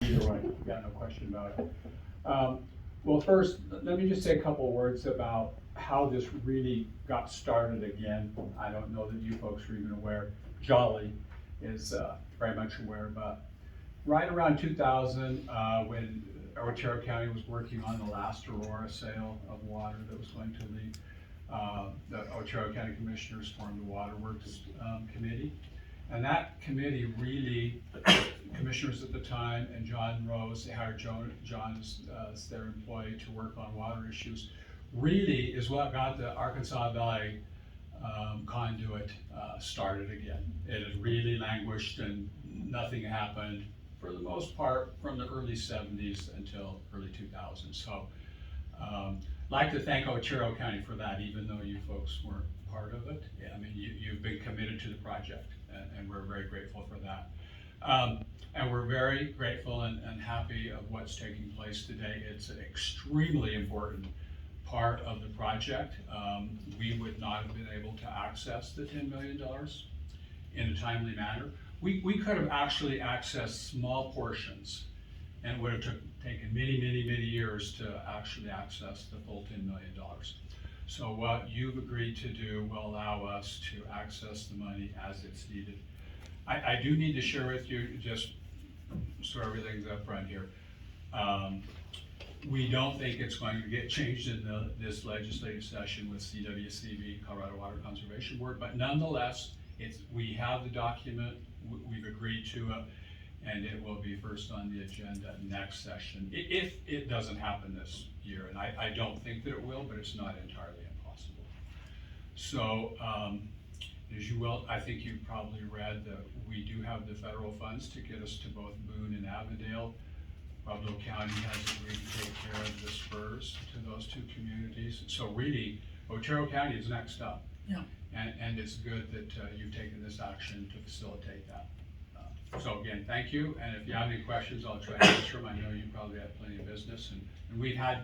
Either way, yeah, no question about it. Well, first, let me just say a couple words about how this really got started again. I don't know that you folks are even aware. Jolly is very much aware, but right around 2000, when Otero County was working on the last Aurora sale of water that was going to the Otero County Commissioners formed the Waterworks Committee. And that committee really, commissioners at the time and John Rose, they hired John as their employee to work on water issues, really is what got the Arkansas Valley Conduit started again. It had really languished and nothing happened for the most part from the early 70s until early 2000s. So I'd like to thank Otero County for that, even though you folks weren't part of it. Yeah, I mean, you've been committed to the project, and we're very grateful for that. And we're very grateful and happy of what's taking place today. It's an extremely important part of the project. We would not have been able to access the $10 million in a timely manner. We could have actually accessed small portions, and it would have taken many years to actually access the full $10 million. So what you've agreed to do will allow us to access the money as it's needed. I do need to share with you, just so everything's up front here. We don't think it's going to get changed in this legislative session with CWCB, Colorado Water Conservation Board, but nonetheless, we have the document, we've agreed to it, and it will be first on the agenda next session, if it doesn't happen this year. And I don't think that it will, but it's not entirely impossible. So, as you will, I think you've probably read that we do have the federal funds to get us to both Boone and Avondale. Pueblo County has agreed to take care of the spurs to those two communities. So really, Otero County is next up. Yeah. And it's good that you've taken this action to facilitate that. So again, thank you, and if you have any questions, I'll try to answer them. I know you probably have plenty of business, and we've had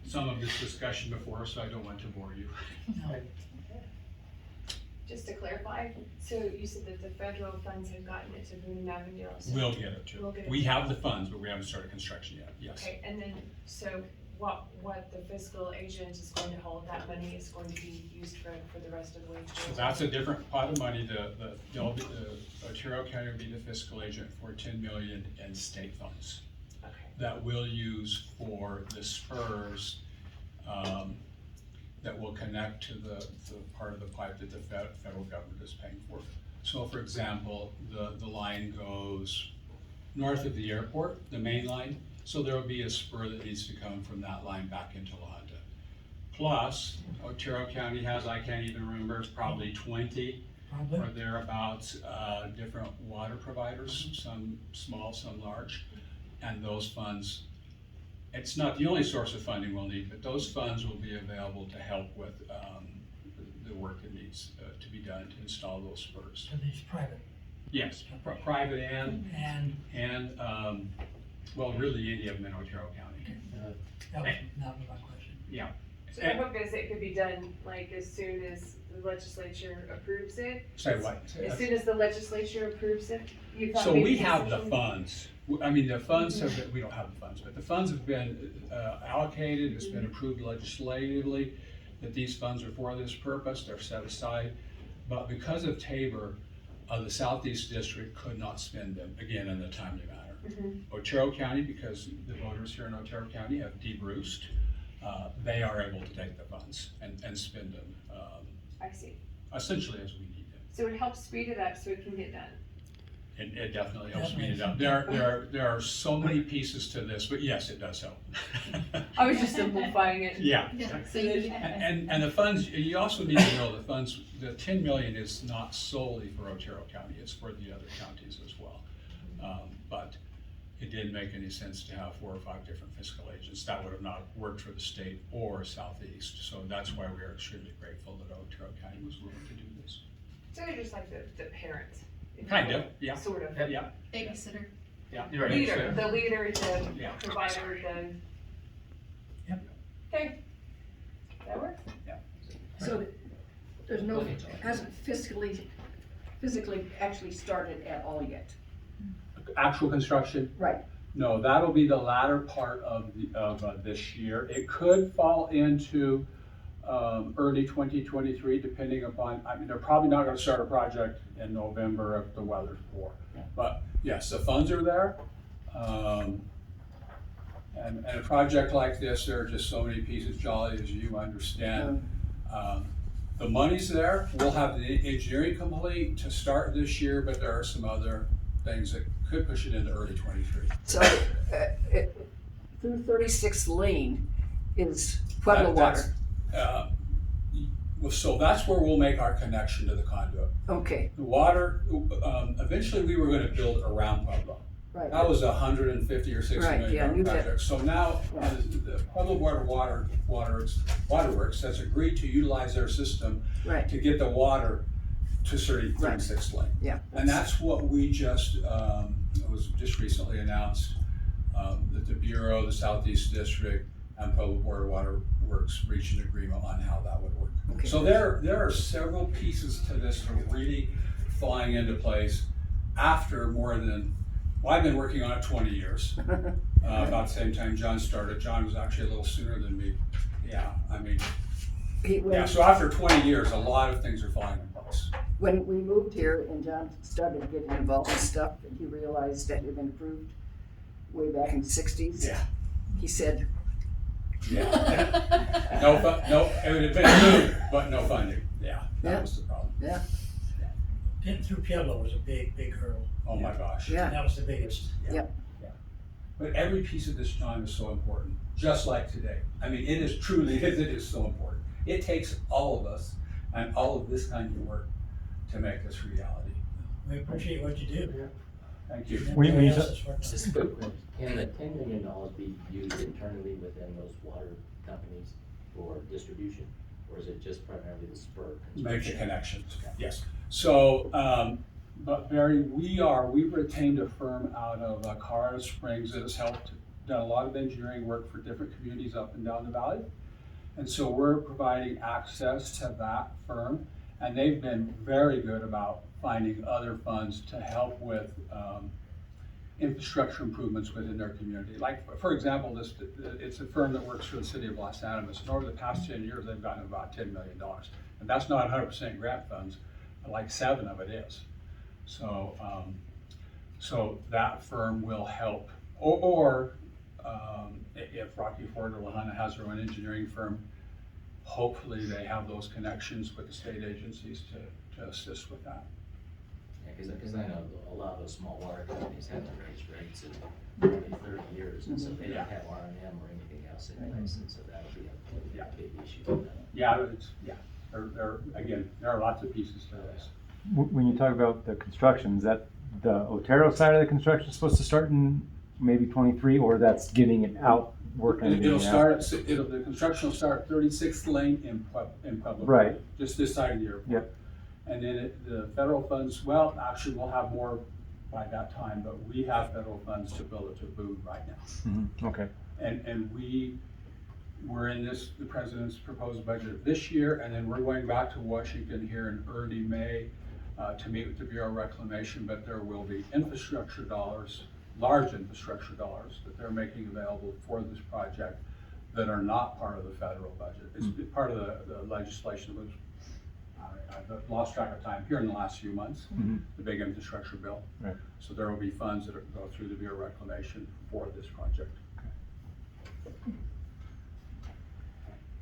some of this discussion before, so I don't want to bore you. No. Just to clarify, so you said that the federal funds have gotten it to Boone and Avondale? So We'll get it too. We'll get it We too. have the funds, but we haven't started construction yet, yes. Okay, and then, so what the fiscal agent is going to hold, that money is going to be used for the rest of the way? So that's a different pot of money. The Otero County will be the fiscal agent for $10 million in state funds Okay. that we'll use for the spurs that will connect to the part of the pipe that the federal government is paying for. So for example, the line goes north of the airport, the main line, so there will be a spur that needs to come from that line back into La Junta. Plus, Otero County has, I can't even remember, it's probably 20 or thereabouts, different water providers, some small, some large, and those funds, it's not the only source of funding we'll need, but those funds will be available to help with the work that needs to be done to install those spurs. So these private. Yes, private and well, really any of them in Otero County. That was my question. Yeah. So the hope is it could be done like as soon as the legislature approves it? Say what? As soon as the legislature approves it? you thought So maybe we this have the session- funds. I mean, the funds have been, we don't have the funds, but the funds have been allocated, it's been approved legislatively that these funds are for this purpose, they're set aside. But because of Tabor, the Southeast District could not spend them, again, in a timely manner. Otero County, because the voters here in Otero County have debruced, they are able to take the funds and spend them I see. essentially as we need them. So it helps speed it up so it can get done. It definitely helps speed it up. There are so many pieces to this, but yes, it does help. I was just simplifying it. Yeah. So you- And the funds, you also need to know the funds, the 10 million is not solely for Otero County, it's for the other counties as well. But it didn't make any sense to have 4 or 5 different fiscal agents. That would have not worked for the state or Southeast. So that's why we are extremely grateful that Otero County was willing to do this. So they're just like the parents. if you Kind will. of, yeah. Sort of. Yeah, Babysitter. yeah. Leader, the leader, the Yeah. provider, the. Yep. Okay. That works? So there's no, hasn't physically actually started at all yet. Actual construction? Right. No, that'll be the latter part of this year. It could fall into early 2023, depending upon, I mean, they're probably not gonna start a project in November if the weather's poor. But yes, the funds are there. And a project like this, there are just so many pieces, Jolly, as you understand. The money's there. We'll have the engineering complete to start this year, but there are some other things that could push it into early 23. So, through 36th Lane is Pueblo water. So that's where we'll make our connection to the conduit. Okay, The water, eventually we were gonna build around Pueblo. right. That was $150 or $60 Right, yeah, I million knew that. project. So now, Yeah. the Pueblo Waterworks has agreed to utilize their system Right, to get the water to 36th Lane. yeah. And that's what we just, it was just recently announced, that the Bureau, the Southeast District, and Pueblo Waterworks reached an agreement on how that would work. Okay. So there are several pieces to this that are really falling into place after more than, well, I've been working on it 20 years. About the same time John started. John was actually a little sooner than me. Yeah, I mean, so after 20 years, a lot of things are falling in place. When we moved here and John started getting involved in stuff, and he realized that it had been approved way back in the 60s. Yeah. He said, Yeah. No, it would have been approved, but no funding. Yeah, Yeah. that was the problem. yeah, Getting through Pueblo was a big hurdle. Oh my gosh. yeah, That was the biggest. But every piece of this, John, is so important, just like today. I mean, it is truly, it is so important. It takes all of us and all of this kind of work to make this reality. We appreciate what you do. Thank you. Everybody else has worked on it. Just a quick one. Can the $10 million be used internally within those water companies for distribution? Or is it just primarily the spur? Make the connections, yes. So, but Barry, we've retained a firm out of Colorado Springs that has helped, done a lot of engineering work for different communities up and down the valley. And so we're providing access to that firm, and they've been very good about finding other funds to help with infrastructure improvements within their community. Like, for example, it's a firm that works for the city of Los Animas, and over the past 10 years, they've gotten about $10 million. And that's not 100% grant funds, but like 7 of it is. So, so that firm will help, or if Rocky Ford or Lahana has their own engineering firm, hopefully they have those connections with the state agencies to assist with that. Yeah, because I know a lot of those small water companies haven't raised rates in probably 30 years, and so they don't have R&M or anything else in place, and so that'll be a big issue for them. Yeah, again, there are lots of pieces to this. When you talk about the construction, is that the Otero side of the construction supposed to start in maybe 23, or that's getting it out, working? The construction will start at 36th Lane in Pueblo. Right. Just this side of the airport. Yep. And then the federal funds, well, actually, we'll have more by that time, but we have federal funds to build it to boot right now. Mm-hmm. Okay. And we're in the president's proposed budget this year, and then we're going back to Washington here in early May to meet with the Bureau of Reclamation, but there will be infrastructure dollars, large infrastructure dollars that they're making available for this project that are not part of the federal budget. It's part of the legislation that was, I've lost track of time, here in the last few months, the big infrastructure bill. Right. So there will be funds that go through the Bureau of Reclamation for this project.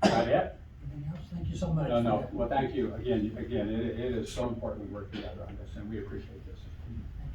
Is that it? Anything else? Thank you so much. No, well, thank you. Again, it is so important we work together on this, and we appreciate this.